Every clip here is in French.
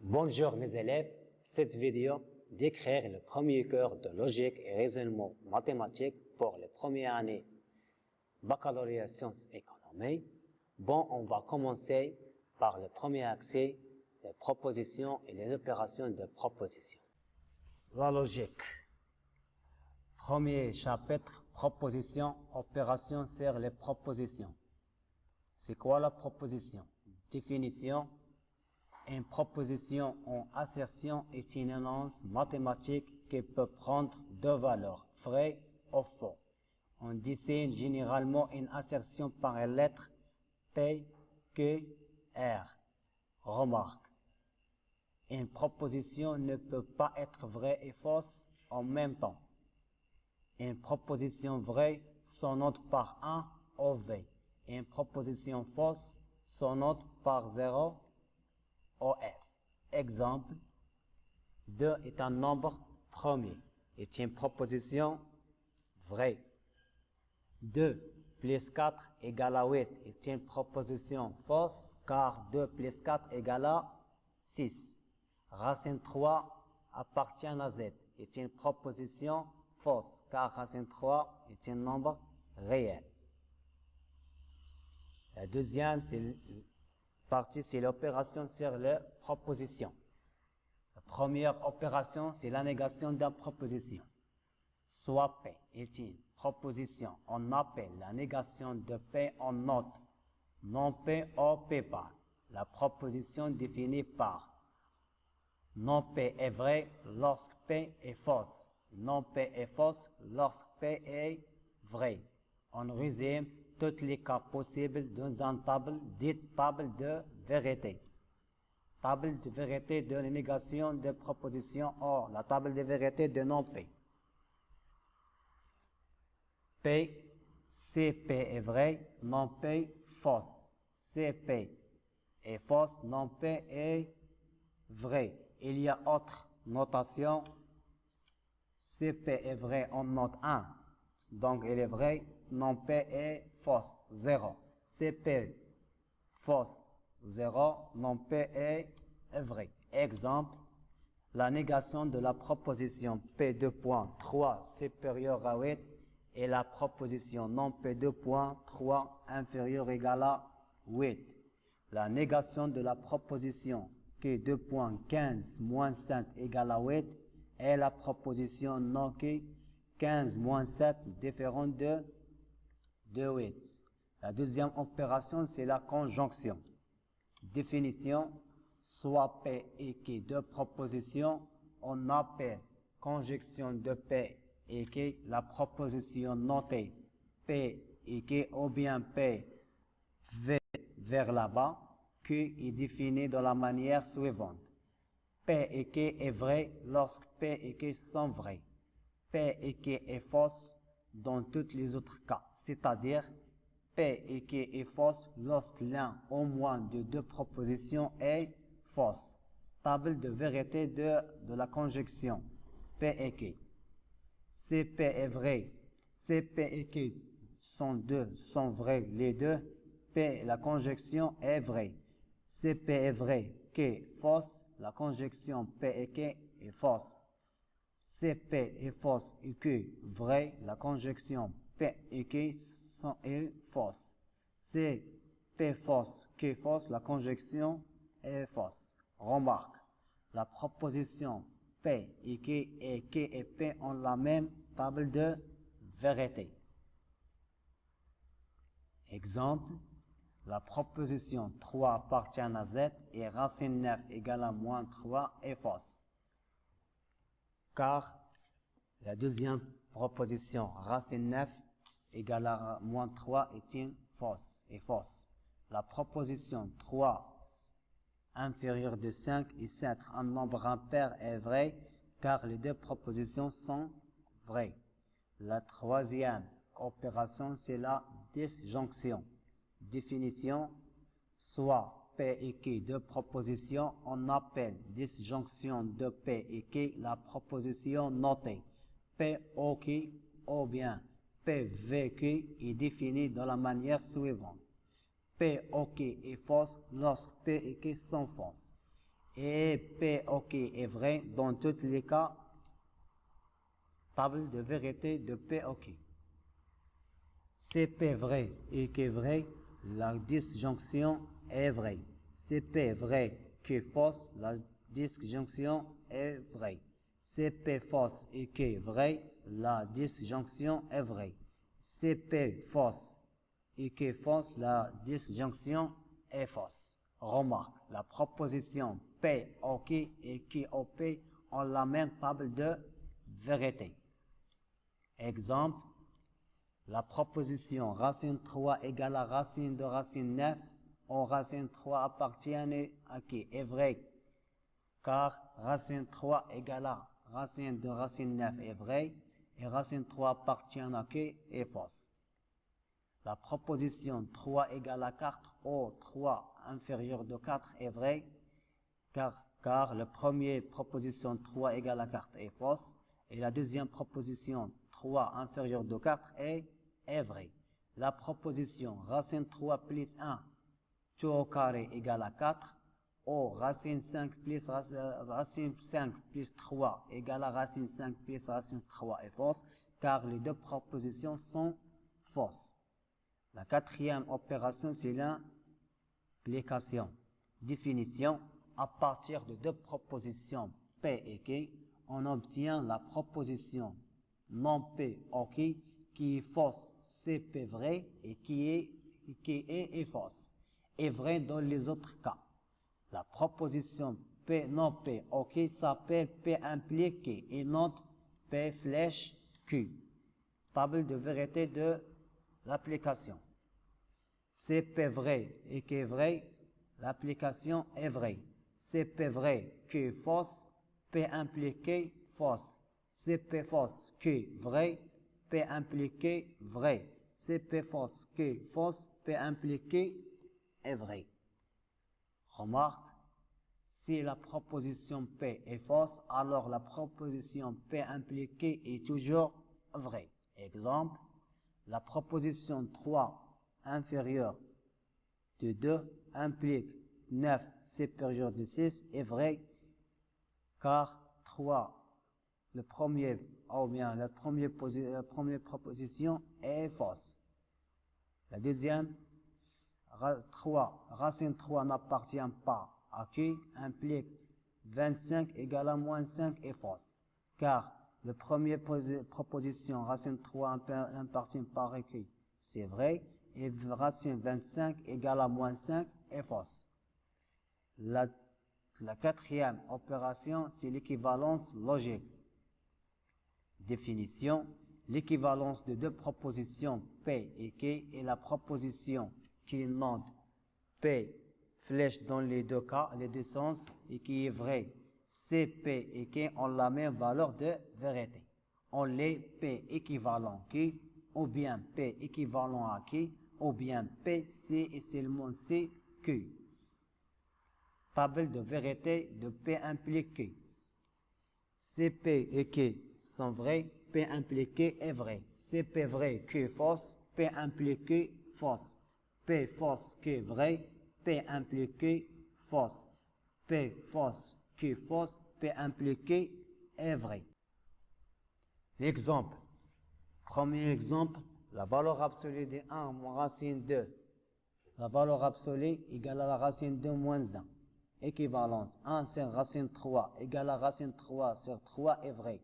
Bonjour mes élèves, cette vidéo décrire le premier cours de logique et raisonnement mathématique pour les premières années baccalauréat sciences économie. Bon, on va commencer par le premier accès, les propositions et les opérations de proposition. La logique. Premier chapitre, proposition, opération sur les propositions. C'est quoi la proposition? Définition. Une proposition en assertion est une annonce mathématique qui peut prendre deux valeurs, vrai ou faux. On dessine généralement une assertion par une lettre P, Q, R. Remarque. Une proposition ne peut pas être vraie et fausse en même temps. Une proposition vraie se note par 1 ou V. Une proposition fausse se note par 0 ou F. Exemple, 2 est un nombre premier, est une proposition vraie. 2 plus 4 égale à 8 est une proposition fausse, car 2 plus 4 égale à 6. Racine 3 appartient à Z est une proposition fausse, car racine 3 est un nombre réel. La deuxième partie, c'est l'opération sur les propositions. La première opération, c'est la négation d'une proposition. Soit P est une proposition, on appelle la négation de P en note, non P ou P par. La proposition définie par non P est vrai lorsque P est fausse, non P est fausse lorsque P est vrai. On résume tous les cas possibles dans une table dite table de vérité. Table de vérité de la négation de proposition ou la table de vérité de non P. P, CP est vrai, non P fausse. CP est fausse, non P est vrai. Il y a autre notation. CP est vrai, on note 1. Donc, il est vrai, non P est fausse, 0. CP fausse, 0, non P est vrai. Exemple, la négation de la proposition P2.3 supérieur à 8 et la proposition non P2.3 inférieur ou égal à 8. La négation de la proposition Q2.15 moins 7 égale à 8 et la proposition non Q 15 moins 7 différente de 8. La deuxième opération, c'est la conjonction. Définition, soit P et Q deux propositions, on appelle conjonction de P et Q la proposition notée P et Q ou bien P vers là-bas. Q est défini de la manière suivante. P et Q est vrai lorsque P et Q sont vrais. P et Q est fausse dans tous les autres cas, c'est-à-dire P et Q est fausse lorsque l'un au moins de deux propositions est fausse. Table de vérité de la conjonction P et Q. CP est vrai, CP et Q sont vrais les deux, P la conjonction est vraie. CP est vrai, Q fausse, la conjonction P et Q est fausse. CP est fausse et Q vrai, la conjonction P et Q est fausse. CP fausse, Q fausse, la conjonction est fausse. Remarque, la proposition P et Q et P ont la même table de vérité. Exemple, la proposition 3 appartient à Z et racine 9 égale à moins 3 est fausse. Car la deuxième proposition, racine 9 égale à moins 3 est une fausse. La proposition 3 inférieure de 5 et 7, un nombre impair est vrai, car les deux propositions sont vraies. La troisième opération, c'est la disjonction. Définition, soit P et Q deux propositions, on appelle disjonction de P et Q la proposition notée. P ou Q ou bien P V Q est définie de la manière suivante. P ou Q est fausse lorsque P et Q sont fausses. et P OK est vrai dans tous les cas. Table de vérité de P OK. CP vrai et Q vrai, la disjonction est vraie. CP vrai, Q fausse, la disjonction est vraie. CP fausse et Q vrai, la disjonction est vraie. CP fausse et Q fausse, la disjonction est fausse. Remarque, la proposition P OK et Q OP ont la même table de vérité. Exemple, la proposition racine 3 égale à racine de racine 9 ou racine 3 appartient à qui est vrai, car racine 3 égale à racine de racine 9 est vrai et racine 3 appartient à qui est fausse. La proposition 3 égale à 4 ou 3 inférieur de 4 est vrai, car la première proposition 3 égale à 4 est fausse et la deuxième proposition 3 inférieur de 4 est vrai. La proposition racine 3 plus 1 tout au carré égale à 4 ou racine 5 plus racine 5 plus 3 égale à racine 5 plus racine 3 est fausse car les deux propositions sont fausses. La quatrième opération c'est l'implication. Définition: à partir de deux propositions P et Q, on obtient la proposition non P OK qui est fausse, CP vrai et qui est fausse, est vrai dans les autres cas. La proposition P non P OK s'appelle P impliqué et non P flèche Q. Table de vérité de l'application. CP vrai et Q est vrai, l'application est vraie. CP vrai, Q fausse, P impliqué fausse. CP fausse, Q vrai, P impliqué vrai. CP fausse, Q fausse, P impliqué est vrai. Remarque, si la proposition P est fausse, alors la proposition P impliquée est toujours vraie. Exemple, la proposition 3 inférieure de 2 implique 9 supérieur de 6 est vrai car 3, la première proposition est fausse. La deuxième, 3, racine 3 n'appartient pas à Q implique 25 égale à moins 5 est fausse car la première proposition racine 3 n'appartient pas à Q, c'est vrai, et racine 25 égale à moins 5 est fausse. La quatrième opération, c'est l'équivalence logique. Définition: l'équivalence de deux propositions P et Q est la proposition qui note P flèche dans les deux cas, les deux sens, et qui est vraie. CP et Q ont la même valeur de vérité. On les P équivalent Q, ou bien P équivalent à Q, ou bien P, C et seulement C, Q. Table de vérité de P impliqué. CP et Q sont vrais, P impliqué est vrai. CP vrai, Q fausse, P impliqué fausse. P fausse, Q vrai, P impliqué fausse. P fausse, Q fausse, P impliqué est vrai. L'exemple. Premier exemple, la valeur absolue de 1 moins racine 2. La valeur absolue égale à la racine 2 moins 1. Équivalence 1 sur racine 3 égale à racine 3 sur 3 est vrai,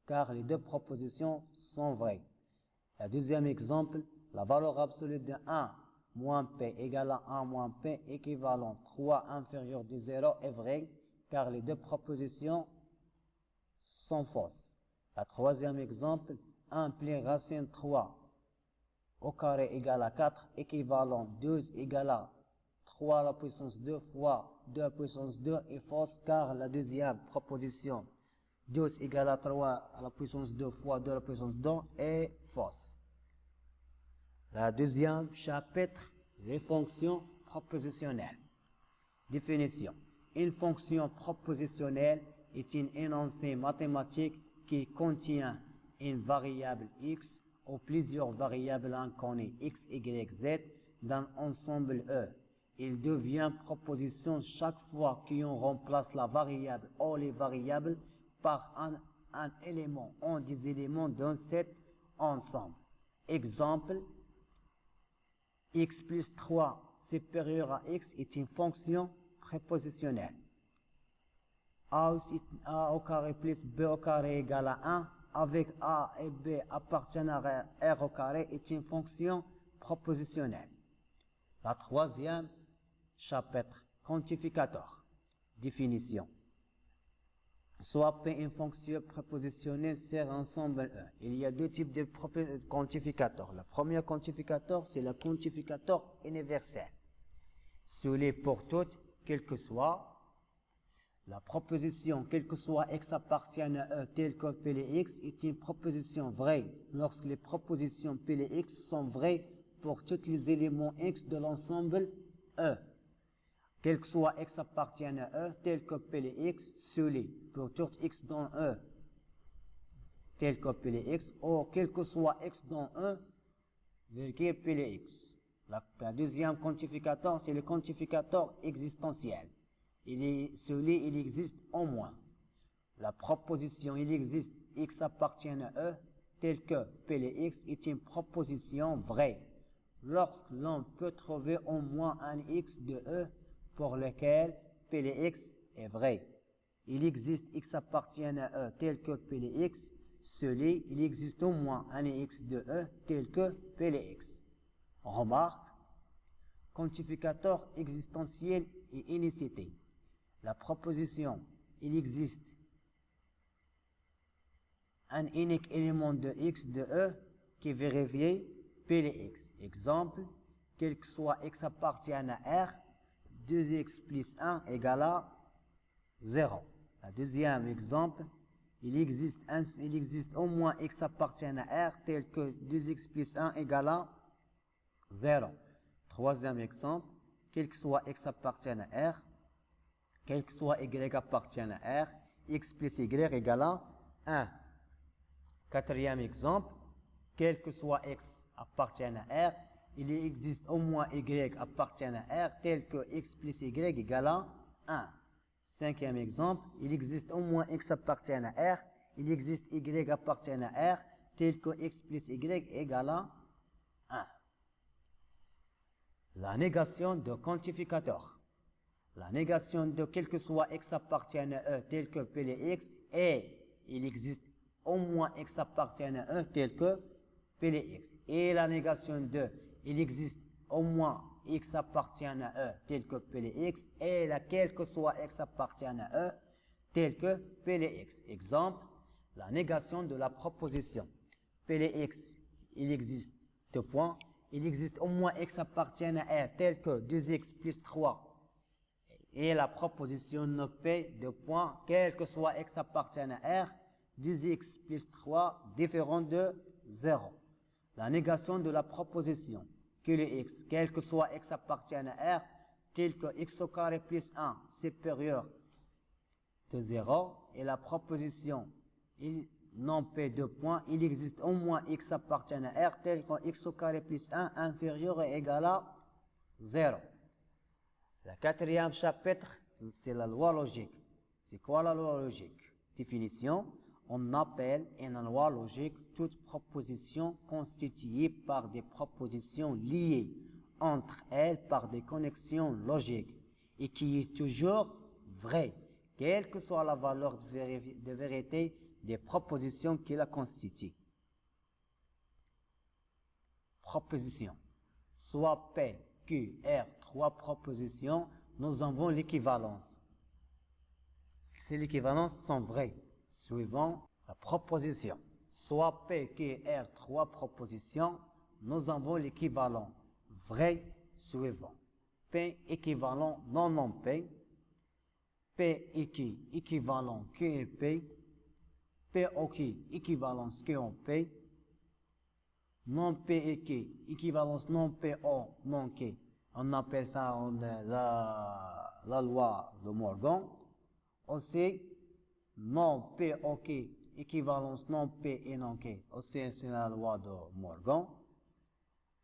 car les deux propositions sont vraies. Le deuxième exemple, la valeur absolue de 1 moins P égale à 1 moins P équivalent 3 inférieur de 0 est vrai, car les deux propositions sont fausses. Le troisième exemple, 1 plus racine 3 au carré égale à 4, équivalent 12 égale à 3 à la puissance 2 fois 2 à la puissance 2 est fausse, car la deuxième proposition 12 égale à 3 à la puissance 2 fois 2 à la puissance 2 est fausse. Le deuxième chapitre, les fonctions propositionnelles. Définition. Une fonction propositionnelle est une énoncé mathématique qui contient une variable x ou plusieurs variables inconnues x, y, z d'un ensemble E. il devient proposition chaque fois qu'on remplace la variable ou les variables par un élément ou des éléments d'un set ensemble. Exemple, x plus 3 supérieur à x est une fonction prépositionnelle. A au carré plus b au carré égale à 1 avec a et b appartiennent à r au carré est une fonction propositionnelle. La troisième chapitre, quantificateur. Définition. Soit P une fonction prépositionnelle sur ensemble E. Il y a deux types de quantificateurs. Le premier quantificateur, c'est le quantificateur universel. Celui pour toutes, quel que soit la proposition, quel que soit x appartient à E tel que P et x, est une proposition vraie lorsque les propositions P et x sont vraies pour tous les éléments x de l'ensemble E. Quel que soit x appartient à E, tel que P et x, celui pour tout x dans E, tel que P et x, ou quel que soit x dans E, virgule P et x. La deuxième quantificateur, c'est le quantificateur existentiel. Il existe au moins. La proposition, il existe x appartient à E, tel que P et x est une proposition vraie. Lorsque l'on peut trouver au moins un x de E pour lequel P et x est vrai. Il existe x appartient à E tel que P et x, il existe au moins un x de E tel que P et x. Remarque, quantificateur existentiel et unicité. La proposition, il existe un unique élément de x de E qui vérifie P et x. Exemple, quel que soit x appartient à R, 2x plus 1 égale à 0. Le deuxième exemple, il existe au moins x appartient à R tel que 2x plus 1 égale à 0. Troisième exemple, quel que soit x appartient à R, quel que soit y appartient à R, x plus y égale à 1. Quatrième exemple, quel que soit x appartient à R, il existe au moins y appartient à R tel que x plus y égale à 1. Cinquième exemple, il existe au moins x appartient à R, il existe y appartient à R tel que x plus y égale à 1. La négation de quantificateur. La négation de quel que soit x appartient à E tel que P et x et il existe au moins x appartient à E tel que P et x. Et la négation de il existe au moins x appartient à E tel que P et x et quel que soit x appartient à E tel que P et x. Exemple, la négation de la proposition P et x, il existe deux points. Il existe au moins x appartient à R tel que 2x plus 3 et la proposition ne P de points, quel que soit x appartient à R, 2x plus 3 différent de 0. La négation de la proposition que le x, quel que soit x appartient à R, tel que x au carré plus 1 supérieur de 0, et la proposition non P de points, il existe au moins x appartient à R, tel que x au carré plus 1 inférieur et égal à 0. Le quatrième chapitre, c'est la loi logique. C'est quoi la loi logique? Définition, on appelle une loi logique toute proposition constituée par des propositions liées entre elles par des connexions logiques et qui est toujours vraie, quelle que soit la valeur de vérité des propositions qui la constituent. Proposition. Soit P, Q, R, trois propositions, nous avons l'équivalence. Ces équivalences sont vraies, suivant la proposition. Soit P, Q, R, trois propositions, nous avons l'équivalent vrai suivant. P équivalent non P, P et Q équivalent Q et P, P au Q équivalence Q en P, non P et Q, équivalence non P au non Q. On appelle ça la loi de Morgan. Aussi, non P au Q, équivalence non P et non Q. Aussi, c'est la loi de Morgan.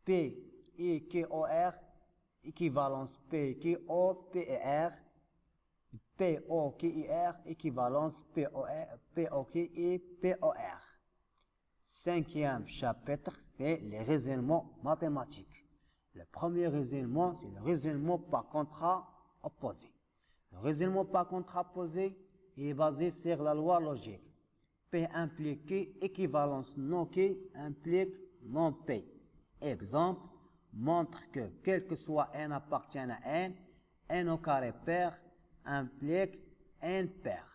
P et Q au R, équivalence P qui O, P et R, P, O, qui I, R, équivalence P, O, qui I, P, O, R. Cinquième chapitre, c'est les raisonnements mathématiques. Le premier raisonnement, c'est le raisonnement par contrat opposé. Le raisonnement par contrat opposé est basé sur la loi logique. P implique Q, équivalence non Q implique non P. Exemple, montre que quel que soit n appartient à n, n au carré pair implique n pair.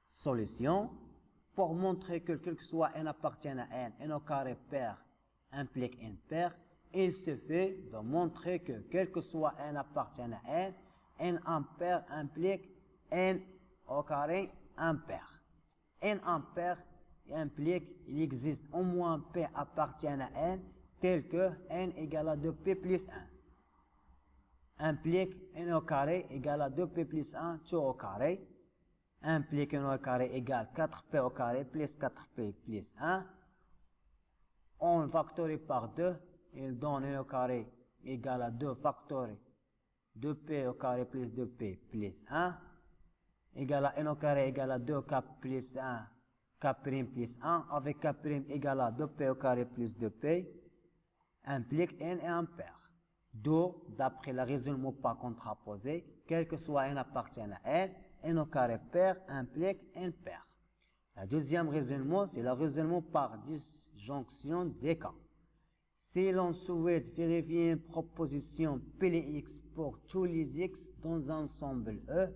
Solution, pour montrer que quel que soit n appartient à n, n au carré pair implique n pair, il suffit de montrer que quel que soit n appartient à n impair implique n au carré impair. N impair implique il existe au moins P appartient à n tel que n égale à 2P plus 1. Implique n au carré égale à 2P plus 1, tout au carré. Implique n au carré égale 4P au carré plus 4P plus 1. On factorise par 2, il donne n au carré égale à 2 factoré 2P au carré plus 2P plus 1. Égale à n au carré égale à 2K plus 1, K' plus 1, avec K' égale à 2P au carré plus 2P, implique n et impair. D'où, d'après le raisonnement par contraposé, quel que soit n appartient à n au carré pair implique n pair. Le deuxième raisonnement, c'est le raisonnement par disjonction des cas. Si l'on souhaite vérifier une proposition P(x) pour tous les x dans un ensemble E,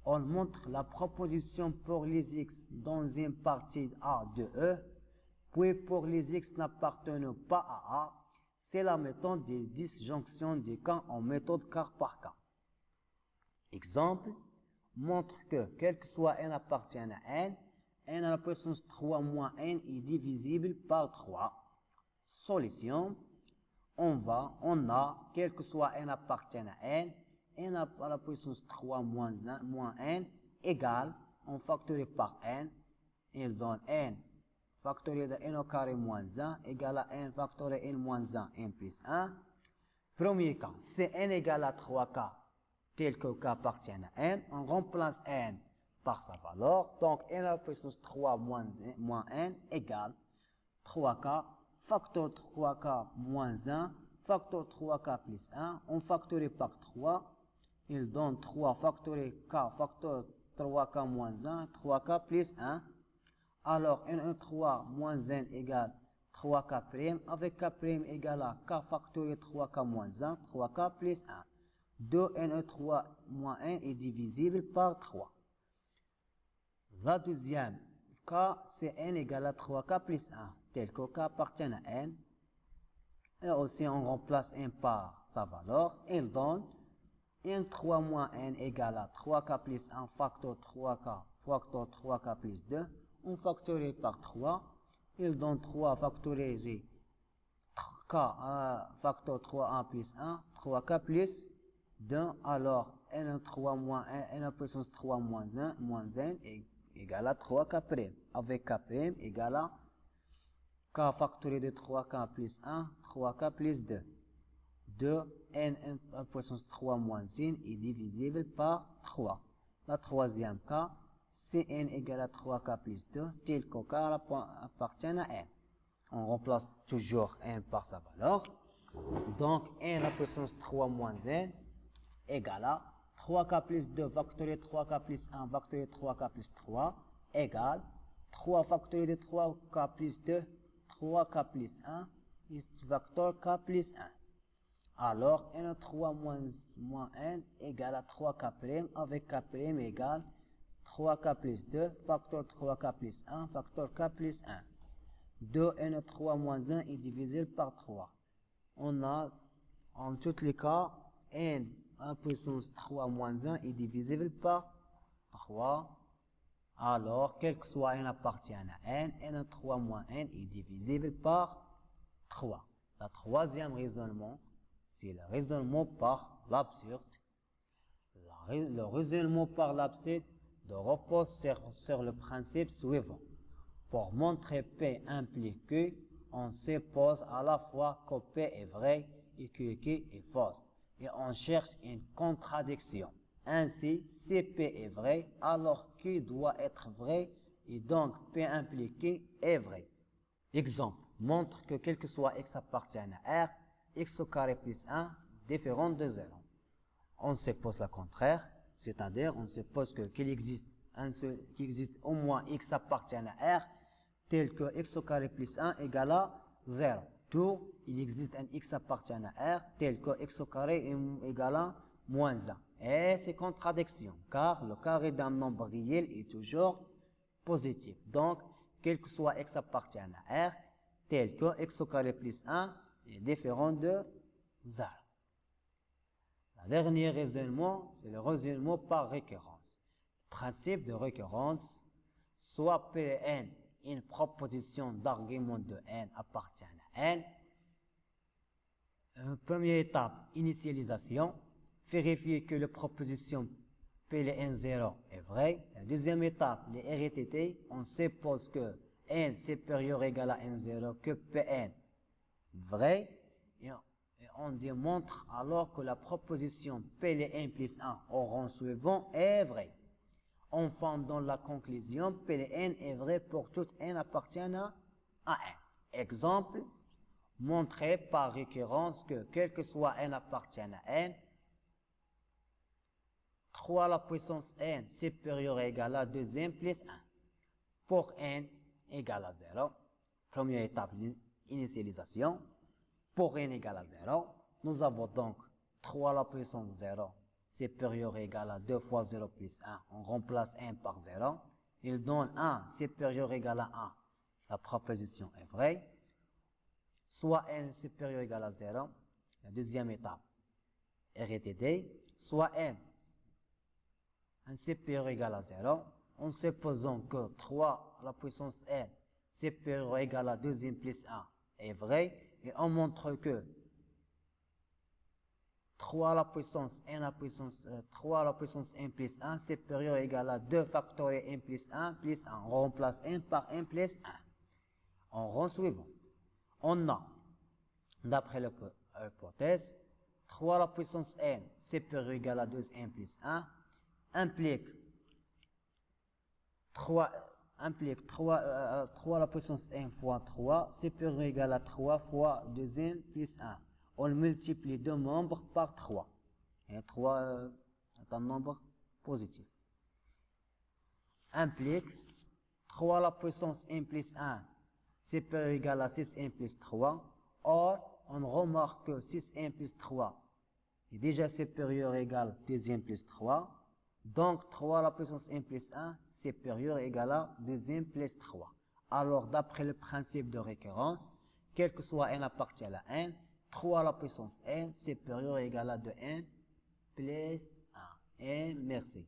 on montre la proposition pour les x dans une partie A de E, puis pour les x n'appartenant pas à A, c'est la méthode de disjonction des cas en méthode cas par cas. Exemple, montre que quel que soit n appartient à n à la puissance 3 moins n est divisible par 3. Solution, on a, quel que soit n appartient à n à la puissance 3 moins n égale, on factorise par n, il donne n factorié de n au carré moins 1 égale à n factorié n moins 1, n plus 1. Premier cas, si n égale à 3k, tel que k appartient à n, on remplace n par sa valeur, donc n à la puissance 3 moins n égale 3k, facteur 3k moins 1, facteur 3k plus 1, on factorise par 3, il donne 3 factoré k, facteur 3k moins 1, 3k plus 1. Alors, n3 moins n égale 3k', avec k' égale à k factoré 3k moins 1, 3k plus 1. 2 n3 moins n est divisible par 3. La deuxième cas, c'est n égale à 3k plus 1, tel que k appartient à n. Et aussi, on remplace n par sa valeur, il donne n3 moins n égale à 3k plus 1 facteur 3k plus 2. On factorise par 3, il donne 3 factorisé k facteur 3a plus 1, 3k plus 2. Alors, n3 moins n à puissance 3 moins n est égal à 3k', avec k' égale à k factoré de 3k plus 1, 3k plus 2. 2 n à puissance 3 moins n est divisible par 3. La troisième cas, c'est n égale à 3k plus 2, tel que k appartient à n. On remplace toujours n par sa valeur. Donc, n à puissance 3 moins n égale à 3k plus 2 factorié 3k plus 1 factorié 3k plus 3 égale 3 factorié de 3k plus 2, 3k plus 1, facteur k plus 1. Alors, n3 moins n égale à 3k', avec k' égale 3k plus 2, facteur 3k plus 1, facteur k plus 1. 2 n3 moins 1 est divisible par 3. On a, en tous les cas, n à puissance 3 moins 1 est divisible par 3. Alors, quel que soit n appartient à n, n3 moins n est divisible par 3. Le troisième raisonnement, c'est le raisonnement par l'absurde. Le raisonnement par l'absurde repose sur le principe suivant. Pour montrer P implique Q, on suppose à la fois que P est vrai et que Q est fausse. Et on cherche une contradiction. Ainsi, si P est vrai, alors Q doit être vrai et donc P impliqué est vrai. Exemple, montre que quel que soit x appartienne à R, x au carré plus 1 différent de 0. On suppose le contraire, c'est-à-dire on suppose qu'il existe au moins x appartienne à R, tel que x au carré plus 1 égale à 0. D'où il existe un x appartienne à R, tel que x au carré égale à moins 1. Et c'est contradiction, car le carré d'un nombre réel est toujours positif. Donc, quel que soit x appartienne à R, tel que x au carré plus 1 est différent de 0. Le dernier raisonnement, c'est le raisonnement par récurrence. Principe de récurrence, soit Pn, une proposition d'argument de n appartient à n. Première étape, initialisation. Vérifier que la proposition Pn0 est vraie. La deuxième étape, les RTT. On suppose que n supérieur ou égal à n0, que Pn vrai. Et on démontre alors que la proposition Pn plus 1 au rang suivant est vraie. Enfin, dans la conclusion, Pn est vrai pour toute n appartenant à n. Exemple, montrer par récurrence que quel que soit n appartient à n, 3 à la puissance n supérieur ou égal à 2n plus 1. Pour n égale à 0, première étape, initialisation. Pour n égale à 0, nous avons donc 3 à la puissance 0 supérieur ou égal à 2 fois 0 plus 1. On remplace 1 par 0. Il donne 1 supérieur ou égal à 1. La proposition est vraie. Soit n supérieur ou égal à 0. La deuxième étape, RTT. Soit n supérieur ou égal à 0. En supposant que 3 à la puissance n supérieur ou égal à 2n plus 1 est vrai. Et on montre que 3 à la puissance n à puissance 3 à la puissance n plus 1 supérieur ou égal à 2 factoriel n plus 1 plus 1. On remplace n par n plus 1. En rang suivant, on a, d'après l'hypothèse, 3 à la puissance n supérieur ou égal à 2n plus 1 implique 3 à la puissance n fois 3 supérieur ou égal à 3 fois 2n plus 1. On multiplie deux membres par 3. Et 3 est un nombre positif. Implique 3 à la puissance n plus 1 supérieur ou égal à 6n plus 3. Or, on remarque que 6n plus 3 est déjà supérieur ou égal à 2n plus 3. Donc, 3 à la puissance n plus 1 supérieur ou égal à 2n plus 3. Alors, d'après le principe de récurrence, quel que soit n appartient à n, 3 à la puissance n supérieur ou égal à 2n plus 1. Et merci.